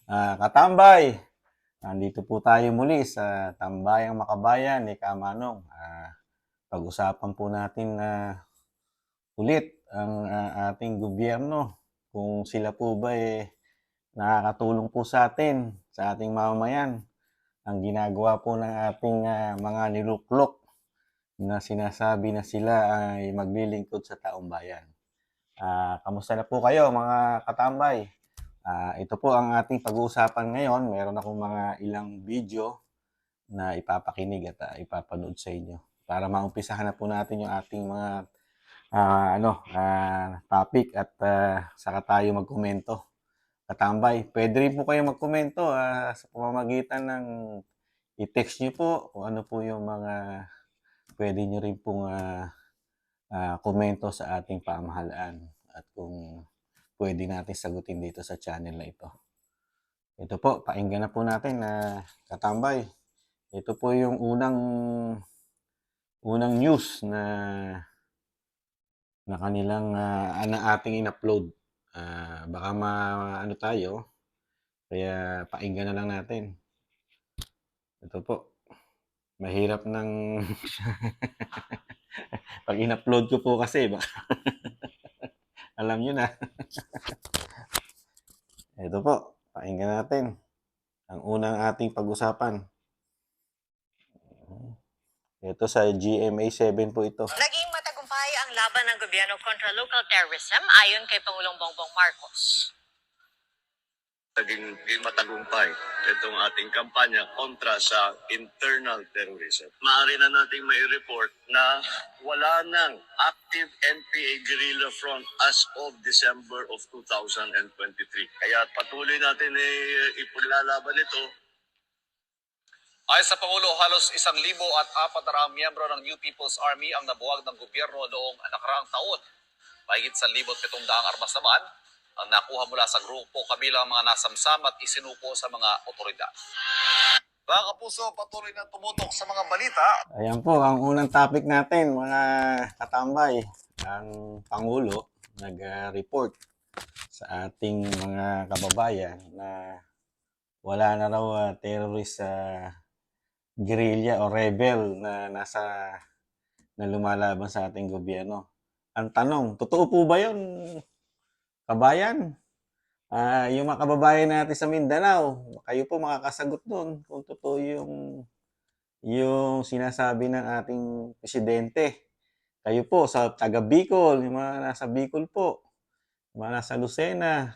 Katambay, nandito po tayo muli sa Tambayang Makabayan ni Kamanong. Pag-usapan po natin na ulit ang ating gobyerno. Kung sila po ba nakakatulong po sa atin, sa ating mamamayan. Ang ginagawa po ng ating mga niluklok na sinasabi na sila ay maglilingkod sa taong bayan. Kamusta na po kayo mga katambay? Ito po ang ating pag-uusapan ngayon. Meron akong mga ilang video na ipapakinig at ipapanood sa inyo para maumpisahan na po natin yung ating mga topic at saka tayo magkomento. Katambay, pwede rin po kayo magkomento sa pamamagitan ng i-text nyo po kung ano po yung mga pwede nyo rin pong komento sa ating pamahalaan at kung pwede natin sagutin dito sa channel na ito. Ito po, pakinggan na po natin na katambay. Ito po yung unang news na kanilang na ating in-upload. Baka ano tayo, kaya pakinggan na lang natin. Ito po, mahirap ng pag in-upload ko po kasi baka alam nyo na. Ito po, pakinggan natin ang unang ating pag-usapan. Ito sa GMA 7 po ito. Naging matagumpay ang laban ng gobyerno kontra local terrorism ayon kay Pangulong Bongbong Marcos. Naging matagumpay itong ating kampanya kontra sa internal terrorism. Maaari na nating mai-report na wala nang active NPA guerrilla front as of December of 2023. Kaya patuloy natin ipaglalaban ito. Ayon sa Pangulo, halos 1,004 miyembro ng New People's Army ang nabuwag ng gobyerno noong nakaraang taon. Mahigit 1,700 armas naman ang nakuha mula sa grupo kabilang mga nasamsam at isinuko sa mga otoridad. Mga kapuso, patuloy na tumutok sa mga balita. Ayan po, ang unang topic natin, mga katambay. Ang Pangulo nag-report sa ating mga kababayan na wala na raw terrorist guerrilla o rebel na lumalaban sa ating gobyerno. Ang tanong, totoo po ba yun, kabayan? Yung mga kababayan natin sa Mindanao, kayo po makakasagot doon kung totoo yung sinasabi ng ating presidente. Kayo po sa taga Bicol, yung mga nasa Bicol po, yung mga nasa Lucena,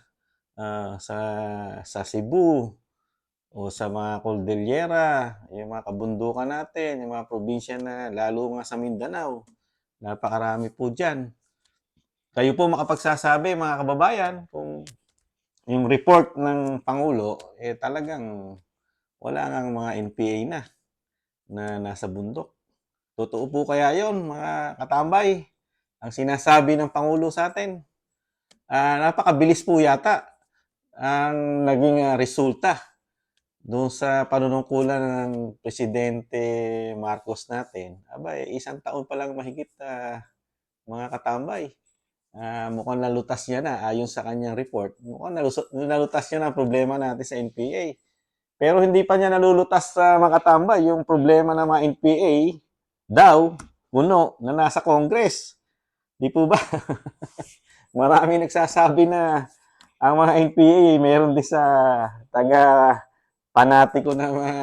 sa Cebu, o sa mga Cordillera, yung mga kabundukan natin, yung mga probinsya na lalo nga sa Mindanao. Napakarami po dyan. Kayo po makapagsasabi, mga kababayan, kung yung report ng Pangulo, talagang wala ngang mga NPA na nasa bundok. Totoo po kaya yon mga katambay? Ang sinasabi ng Pangulo sa atin, napakabilis po yata ang naging resulta doon sa panunungkulan ng Presidente Marcos natin. Isang taon pa lang mahigit mga katambay. Mukhang nalutas niya na ayon sa kanyang report. Mukhang nalutas niya na ang problema natin sa NPA. Pero hindi pa niya nalulutas sa mga katambay yung problema ng mga NPA daw, puno, na nasa Congress. Di po ba? Marami nagsasabi na ang mga NPA meron din sa panatiko ng mga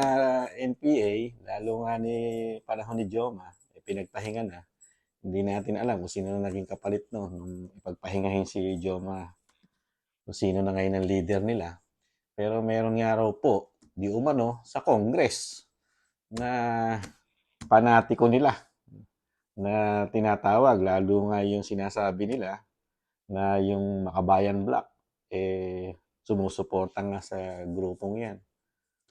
NPA, lalo nga panahon ni Joma, pinagpahinga na. Hindi natin alam kung sino na naging kapalit nung ipagpahingahin si Joma, kung sino na ngayon ang leader nila. Pero meron nga raw po, di umano, sa Congress na panatiko nila na tinatawag, lalo nga yung sinasabi nila na yung Makabayan Block, sumusuporta nga sa grupong yan.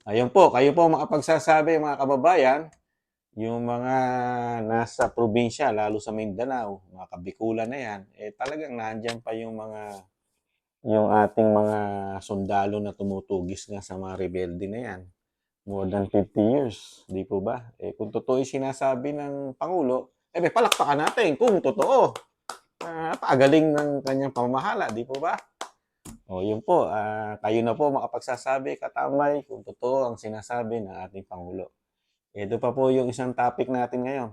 Ayun po, kayo po makapagsasabi mga kababayan, yung mga nasa probinsya, lalo sa Mindanao, mga kabikulan na yan, talagang nandyan pa yung ating mga sundalo na tumutugis nga sa mga rebelde na yan. More than 50 years, di po ba? Kung totoo yung sinasabi ng Pangulo, palakpakan natin kung totoo. Napakagaling ng kanyang pamamahala, di po ba? O yun po, kayo na po makapagsasabi, katambay, kung totoo ang sinasabi ng ating Pangulo. Ito pa po yung isang topic natin ngayon.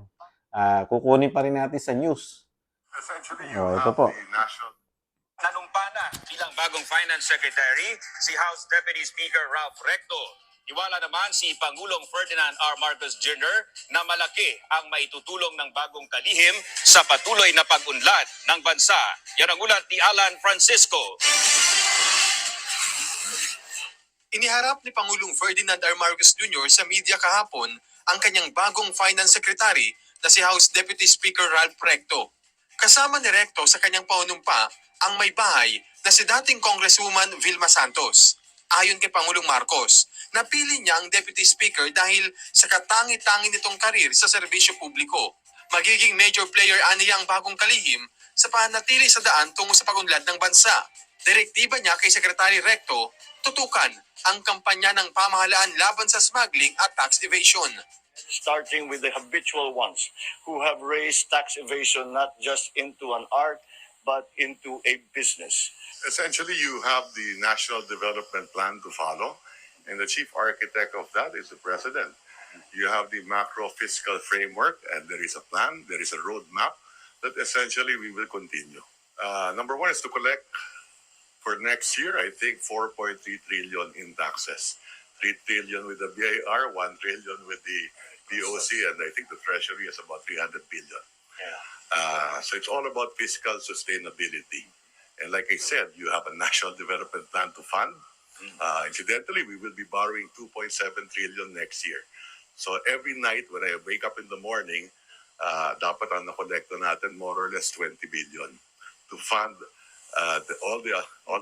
Kukunin pa rin natin sa news. Essentially, you Ito have po. the national. Nanumpa na bilang bagong Finance Secretary si House Deputy Speaker Ralph Recto. Iwala naman si Pangulong Ferdinand R. Marcos Jr. na malaki ang maitutulong ng bagong kalihim sa patuloy na pag-unlad ng bansa. Yan ang ulat ni Alan Francisco. Iniharap ni Pangulong Ferdinand R. Marcos Jr. sa media kahapon ang kanyang bagong Finance Secretary na si House Deputy Speaker Ralph Recto. Kasama ni Recto sa kanyang panunumpa ang may bahay na si dating Congresswoman Vilma Santos. Ayon kay Pangulong Marcos, napili niya ang Deputy Speaker dahil sa katangi-tangi nitong karir sa serbisyo publiko. Magiging major player aniya ang bagong kalihim sa panatili sa daan tungo sa pag-unlad ng bansa. Direktiba niya kay Secretary Recto, tutukan ang kampanya ng pamahalaan laban sa smuggling at tax evasion. Starting with the habitual ones who have raised tax evasion not just into an art, but into a business. Essentially, you have the National Development Plan to follow, and the chief architect of that is the president. You have the macro fiscal framework, and there is a plan, there is a roadmap that essentially we will continue. Number one is to collect for next year, I think 4.3 trillion in taxes. 3 trillion with the BIR, 1 trillion with the DOC, and I think the Treasury is about 300 billion. So it's all about fiscal sustainability. And like I said, you have a national development plan to fund. Incidentally, we will be borrowing 2.7 trillion next year. So every night when I wake up in the morning, dapat ang nakolekta natin more or less 20 billion to fund all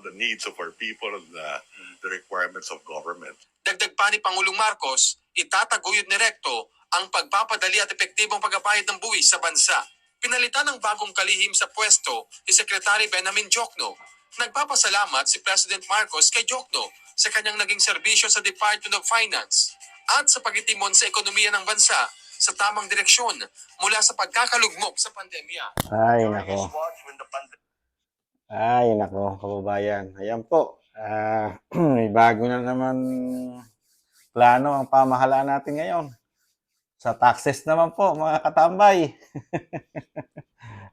the needs of our people and the requirements of government. Dagdag pa ni Pangulong Marcos, itataguyod ni Recto ang pagpapadali at epektibong pagbabayad ng buwis sa bansa. Pinalitan ng bagong kalihim sa pwesto ni Secretary Benjamin Diokno. Nagpapasalamat si President Marcos kay Diokno sa kanyang naging serbisyo sa Department of Finance at sa pagtitimon sa ekonomiya ng bansa sa tamang direksyon mula sa pagkakalugmok sa pandemya. Ay, nako, kababayan. Ayan po. May bago na naman plano ang pamahalaan natin ngayon. Sa taxes naman po, mga katambay.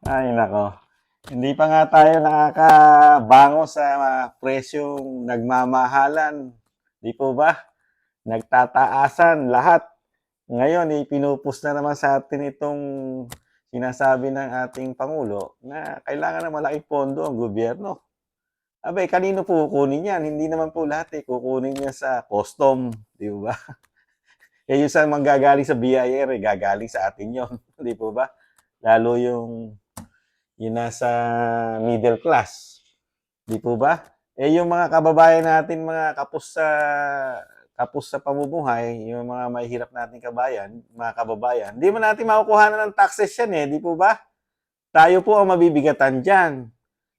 Ay, nako. Hindi pa nga tayo nakakabango sa presyong nagmamahalan. Di po ba? Nagtataasan lahat. Ngayon, pinupus na naman sa atin itong sinasabi ng ating Pangulo na kailangan ng malaking pondo ang gobyerno. Abay, kanino po kukunin yan? Hindi naman po lahat kukunin niya sa custom. Di ba? Yung sa manggagaling sa BIR, gagaling sa atin yon, di po ba? Lalo yung nasa middle class, di po ba? Yung mga kababayan natin, mga kapos sa pamumuhay, yung mga mahihirap nating mga kababayan, di mo natin makukuhanan ng taxes yan di po ba? Tayo po ang mabibigatan dyan.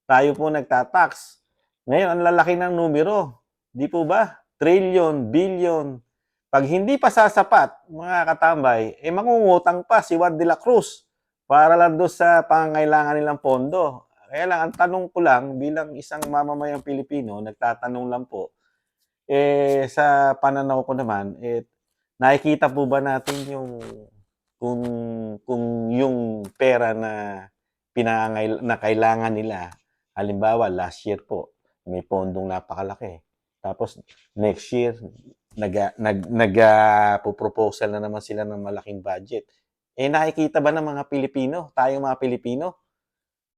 Tayo po nagtatax. Ngayon, ang lalaki ng numero, di po ba? Trillion, billion. Pag hindi pa sasapat, mga katambay, mangungutang pa si Juan de la Cruz para lang doon sa pangangailangan nilang pondo. Kaya lang, ang tanong ko lang, bilang isang mamamayang Pilipino, nagtatanong lang po, sa pananaw ko naman, nakikita po ba natin kung yung pera na kailangan nila, halimbawa, last year po, may pondong napakalaki. Tapos, next year, proposal na naman sila ng malaking budget. Nakikita ba ng mga Pilipino, tayong mga Pilipino,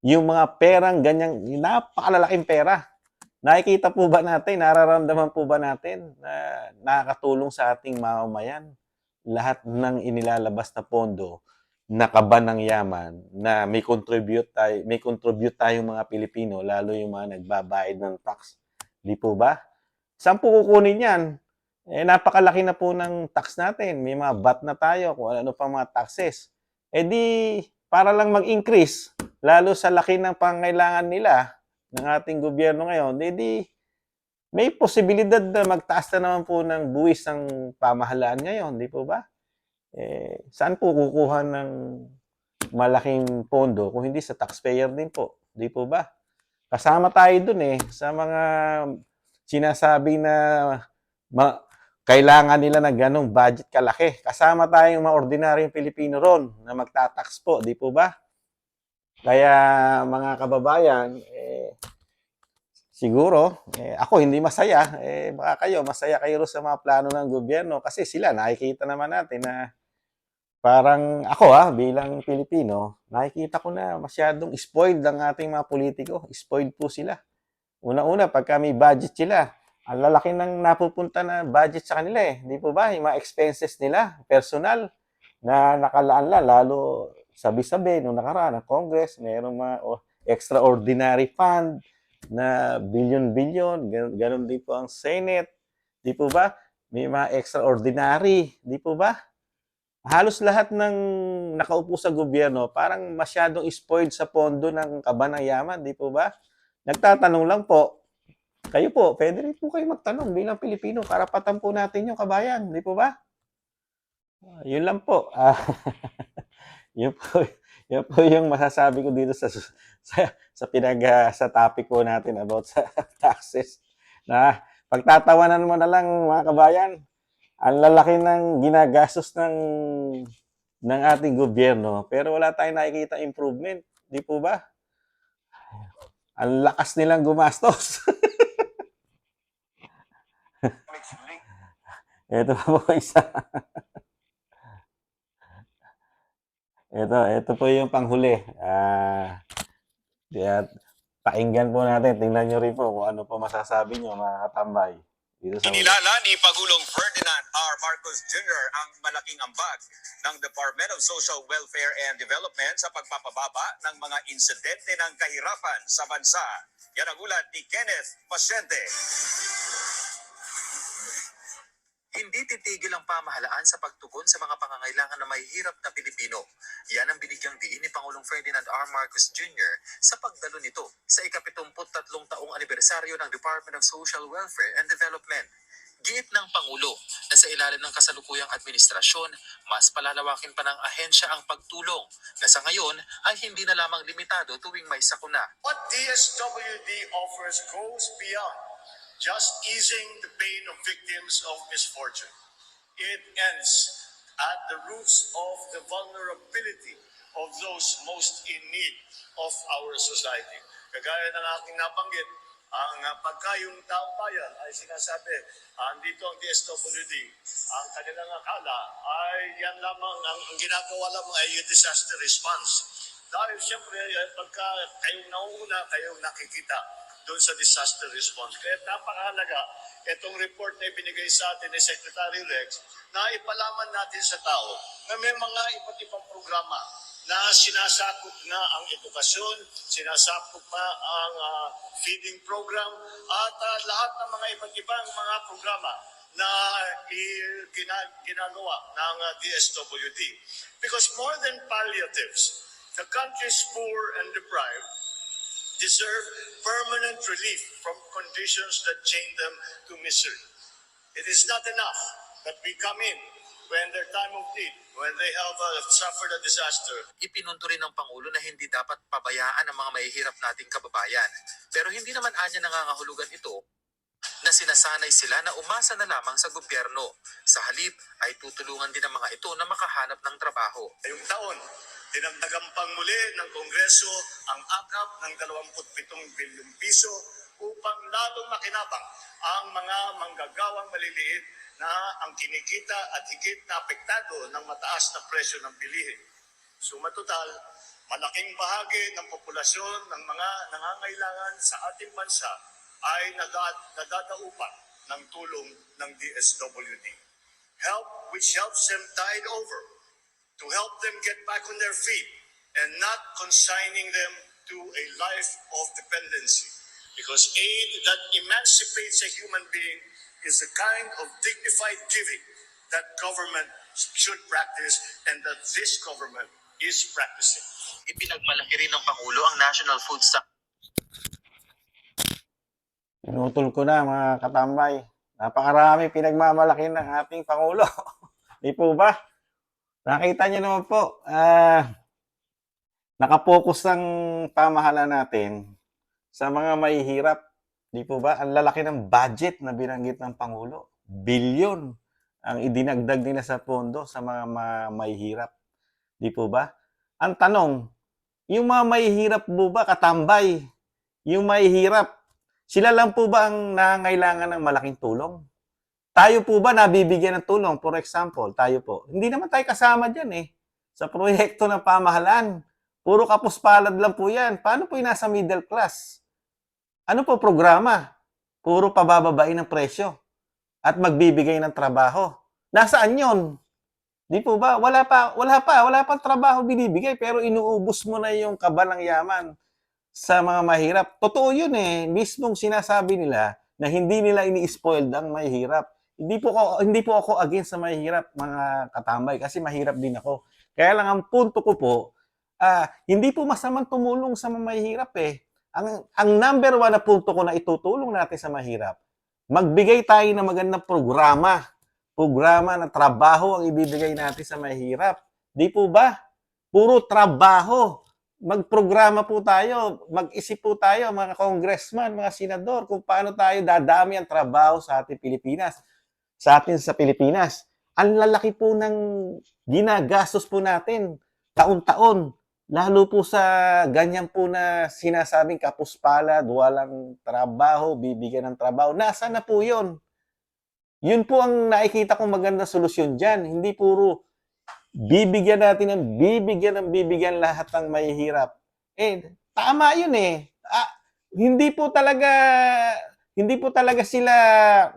yung mga perang ganyang, napakalalaking pera, nakikita po ba natin, nararamdaman po ba natin na nakakatulong sa ating mamamayan? Lahat ng inilalabas na pondo, nakaban ng yaman, na may contribute tayong mga Pilipino, lalo yung mga nagbabayad ng tax. Di po ba? Saan po kukunin yan? Napakalaki na po ng tax natin. May mga VAT na tayo, kung ano pang mga taxes. Para lang mag-increase, lalo sa laki ng pangailangan nila, ng ating gobyerno ngayon, may posibilidad na magtaas na naman po ng buwis ng pamahalaan ngayon, di po ba? Saan po kukuha ng malaking pondo kung hindi sa taxpayer din po, di po ba? Kasama tayo dun sa mga sinasabi na kailangan nila ng ganong budget kalaki. Kasama tayong mga ordinaryong Pilipino ron na magtatax po, di po ba? Kaya mga kababayan, siguro, ako hindi masaya. Baka kayo, masaya kayo sa mga plano ng gobyerno kasi sila, nakikita naman natin na parang ako bilang Pilipino, nakikita ko na masyadong spoiled ang ating mga politiko. Spoiled po sila. Una-una, pagka may budget sila, ang lalaki ng napupunta na budget sa kanila Di po ba? Yung mga expenses nila, personal, na nakalaan lang, lalo sabi-sabi, nung nakaraan ng Congress, mayroong mga extraordinary fund na billion-billion, ganun din po ang Senate. Di po ba? May mga extraordinary, di po ba? Halos lahat ng nakaupo sa gobyerno parang masyadong spoiled sa pondo ng kaban ng yaman, di po ba? Nagtatanong lang po, kayo po, pwede rin po kayo magtanong bilang Pilipino, karapatan po natin yung kabayan, di po ba? Yun lang po. Yun po, yun po yung masasabi ko dito sa sa topic po natin about sa taxes. Na pagtatawanan mo na lang mga kabayan, ang lalaki ng ginagastos ng ating gobyerno, pero wala tayong nakikita improvement, di po ba? Ang lakas nilang gumastos. Ito pa po isa. Ito po yung panghuli. Pakinggan po natin. Tingnan nyo rin po kung ano po masasabi nyo, mga katambay. Dito sa Inilala ni Pangulong Ferdinand R. Marcos Jr. ang malaking ambag ng Department of Social Welfare and Development sa pagpapababa ng mga insidente ng kahirapan sa bansa. Yan ang ulat ni Kenneth Pasyente. Hindi titigil ang pamahalaan sa pagtugon sa mga pangangailangan ng mahihirap na Pilipino. Yan ang binigyang diin ni Pangulong Ferdinand R. Marcos Jr. sa pagdalo nito sa ika-73 taong anibersaryo ng Department of Social Welfare and Development. Giit ng Pangulo na sa ilalim ng kasalukuyang administrasyon, mas palalawakin pa ng ahensya ang pagtulong na sa ngayon ay hindi na lamang limitado tuwing may sakuna. What DSWD offers goes beyond just easing the pain of victims of misfortune. It ends at the roots of the vulnerability of those most in need of our society. Kagaya ng aking nabanggit, ang pagkayong taong bayan ay sinasabi, andito ang DSWD. Ang kanilang akala ay yan lamang, ang ginagawa lamang ay yung disaster response. Dahil siyempre, pagka kayong nauuna, kayong nakikita doon sa disaster response. Kaya napakahalaga itong report na ibinigay sa atin ni Secretary Rex na ipalaman natin sa tao na may mga iba't ibang programa na sinasakop na ang edukasyon, sinasakop na ang feeding program at lahat ng mga iba't ibang mga programa na ginagawa ng DSWD. Because more than palliatives, the country's poor and deprived deserve permanent relief from conditions that chain them to misery. It is not enough that we come in when their time of need, when they have suffered a disaster. Ipinunto rin ng Pangulo na hindi dapat pabayaan ang mga mahihirap nating kababayan. Pero hindi naman anya nangangahulugan ito na sinasanay sila na umasa na lamang sa gobyerno. Sa halip ay tutulungan din ang mga ito na makahanap ng trabaho. Ngayong taon, dinagdagan pang muli ng Kongreso ang akap ng 27 bilyong piso upang lalong makinabang ang mga manggagawang maliliit na ang kinikita at higit na apektado ng mataas na presyo ng bilihin. Sumatotal, malaking bahagi ng populasyon ng mga nangangailangan sa ating bansa ay nadadaupan ng tulong ng DSWD. Help which helps them tide over, to help them get back on their feet and not consigning them to a life of dependency. Because aid that emancipates a human being is the kind of dignified giving that government should practice and that this government is practicing. Ipinagmalaki rin ng Pangulo ang National Food Stamp. Pinutol ko na mga katambay. Napakarami pinagmamalaki ng ating Pangulo. Di po ba? Nakita niyo naman po, nakapokus ang pamahalaan natin sa mga mahihirap. Di po ba? Ang lalaki ng budget na binanggit ng Pangulo. Bilyon ang idinagdag nila sa pondo sa mga mahihirap. Di po ba? Ang tanong, yung mga mahihirap po ba katambay? Yung mahihirap, sila lang po ba ang nangangailangan ng malaking tulong? Tayo po ba nabibigyan ng tulong? For example, tayo po. Hindi naman tayo kasama dyan eh. Sa proyekto ng pamahalaan. Puro kapuspalad lang po yan. Paano po yung nasa middle class? Ano po programa? Puro pabababain ng presyo at magbibigay ng trabaho. Nasaan yon? Di po ba? Wala pang trabaho binibigay pero inuubos mo na yung kaba ng yaman sa mga mahirap. Totoo yun eh. Mismong sinasabi nila na hindi nila ini-spoiled ang mahirap. Hindi po ako against sa mahirap, mga katambay, kasi mahirap din ako. Kaya lang ang punto ko po, hindi po masamang tumulong sa mga mahirap eh. Ang number one na punto ko na itutulong natin sa mahirap, magbigay tayo ng magandang programa na trabaho ang ibibigay natin sa mahirap. Di po ba? Puro trabaho. Magprograma po tayo, mag-isip po tayo, mga congressman, mga senador, kung paano tayo dadami ang trabaho sa ating Pilipinas. Sa atin sa Pilipinas. Ang lalaki po ng ginagastos po natin taon-taon. Lalo po sa ganyan po na sinasabing kapuspalad, walang trabaho, bibigyan ng trabaho. Nasaan na po yun? Yun po ang nakikita kong maganda solusyon dyan. Hindi puro bibigyan natin ng bibigyan lahat ng mahihirap. Tama yun eh. Hindi po talaga sila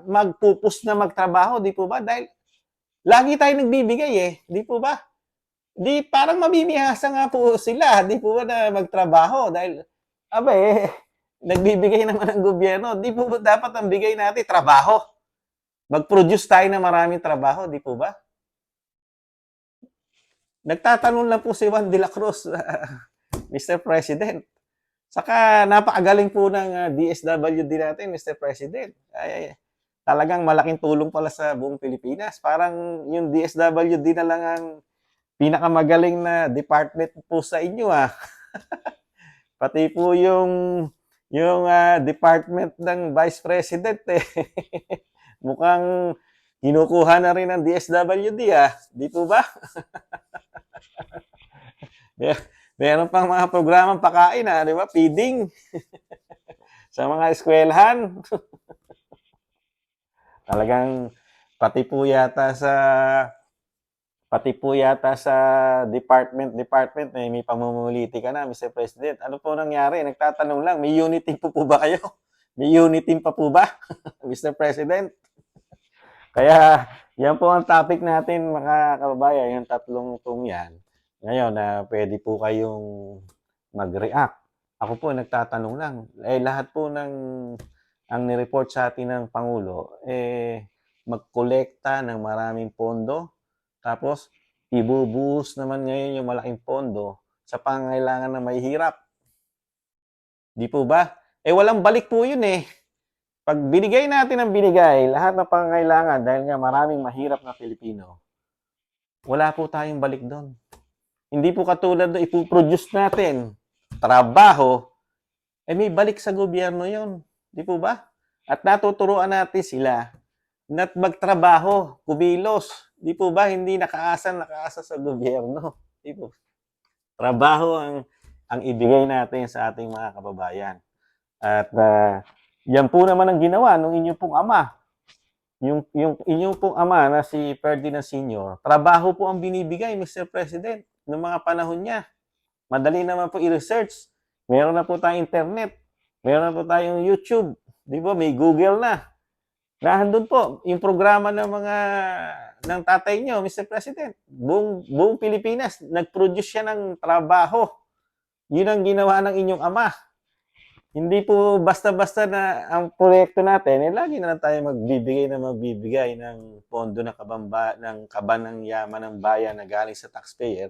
magpupus na magtrabaho, di po ba? Dahil lagi tayo nagbibigay eh, di po ba? Di parang mamimihasa nga po sila, di po ba, na magtrabaho dahil nagbibigay naman ang gobyerno. Di po ba dapat ang bigay natin trabaho? Mag-produce tayo ng maraming trabaho, di po ba? Nagtatanong lang po si Juan de la Cruz, Mr. President. Saka napakagaling po ng DSWD natin, Mr. President. Talagang malaking tulong pala sa buong Pilipinas. Parang yung DSWD na lang ang pinakamagaling na department po sa inyo Pati po yung department ng Vice President mukhang kinukuha na rin ng DSWD Di po ba? Meron pang mga programang pakain di ba? Feeding sa mga eskwelahan. Talagang pati po yata sa department may pamumuliti ka na, Mr. President. Ano po nangyari? Nagtatanong lang, may unit team po ba kayo? May unit team pa po ba, Mr. President? Kaya yan po ang topic natin, mga kababayan, yung tatlong tong yan. Ngayon, pwede po kayong mag-react. Ako po, nagtatanong lang. Lahat po ang nireport sa atin ng Pangulo, magkolekta ng maraming pondo. Tapos, ibubuhos naman ngayon yung malaking pondo sa pangangailangan na mahihirap. Di po ba? Walang balik po yun Pag binigay natin ang binigay, lahat ng pangangailangan, dahil nga maraming mahirap na Pilipino, wala po tayong balik doon. Hindi po katulad na ipuproduce natin trabaho, may balik sa gobyerno yon, di po ba? At natuturuan natin sila na magtrabaho, kumilos, di po ba? Hindi nakaasa sa gobyerno, di po. Trabaho ang ibigay natin sa ating mga kababayan. At yan po naman ang ginawa ng inyong pong ama. Yung inyong pong ama na si Ferdinand Sr., trabaho po ang binibigay, Mr. President, noong mga panahon niya. Madali naman po i-research. Meron na po tayong internet. Meron na po tayong YouTube. Di ba? May Google na. Nandun po yung programa ng tatay niyo, Mr. President. Buong Pilipinas, nag-produce siya ng trabaho. Yun ang ginawa ng inyong ama. Hindi po basta-basta na ang proyekto natin, lagi na lang tayo magbibigay ng pondo ng kaban ng yaman ng bayan na galing sa taxpayer,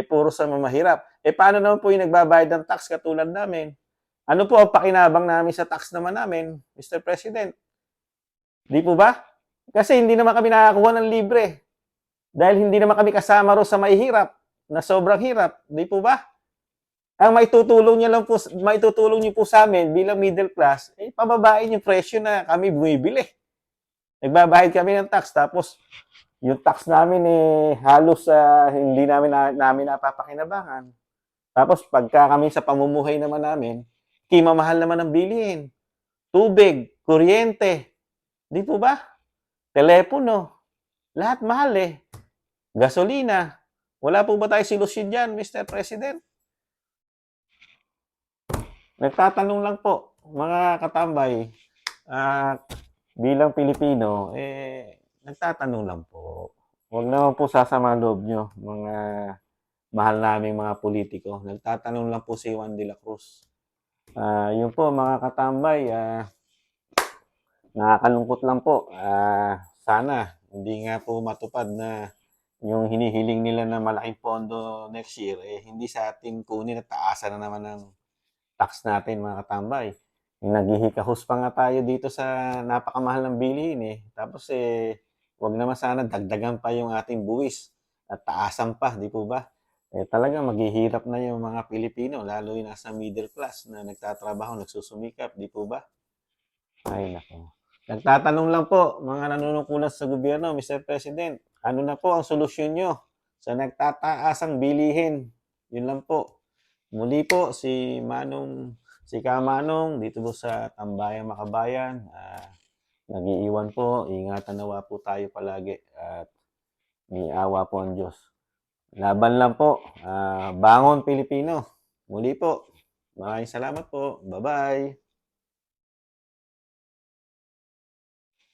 puro sa mamahirap. Paano naman po yung nagbabayad ng tax katulad namin? Ano po ang pakinabang namin sa tax naman namin, Mr. President? Di po ba? Kasi hindi naman kami nakakuha ng libre. Dahil hindi naman kami kasama ro sa mahihirap, na sobrang hirap. Di po ba? Ang maitutulong niyo po sa amin bilang middle class, pababain yung presyo na kami bumibili. Nagbabayad kami ng tax, tapos yung tax namin halos hindi namin napapakinabangan. Tapos pagka kami sa pamumuhay naman namin, kimamahal naman ang bilihin. Tubig, kuryente, di po ba? Telepono, lahat mahal Gasolina. Wala po ba tayo solusyon dyan, Mr. President? Nagtatanong lang po, mga katambay, bilang Pilipino, nagtatanong lang po. Huwag naman po sasama loob nyo, mga mahal naming mga politiko. Nagtatanong lang po si Juan de la Cruz. Yun po, mga katambay, nakakalungkot lang po. Sana, hindi nga po matupad na yung hinihiling nila na malaking pondo next year, hindi sa atin kunin at taasan na naman ng tax natin, mga katambay. Naghihikahos pa nga tayo dito sa napakamahal ng bilihin Tapos wag naman sana dagdagan pa yung ating buwis at taasan pa, di po ba? Talagang maghihirap na yung mga Pilipino, lalo yung nasa middle class na nagtatrabaho, nagsusumikap, di po ba? Ay, nako. Nagtatanong lang po, mga nanunungkulan sa gobyerno, Mr. President, ano na po ang solusyon nyo sa nagtataasang bilihin? Yun lang po. Muli po, si Kamanong, dito po sa Tambayang Makabayan. Nag-iiwan po, ingatan nawa po tayo palagi at may awa po ang Diyos. Laban lang po, bangon Pilipino. Muli po, maraming salamat po. Bye-bye.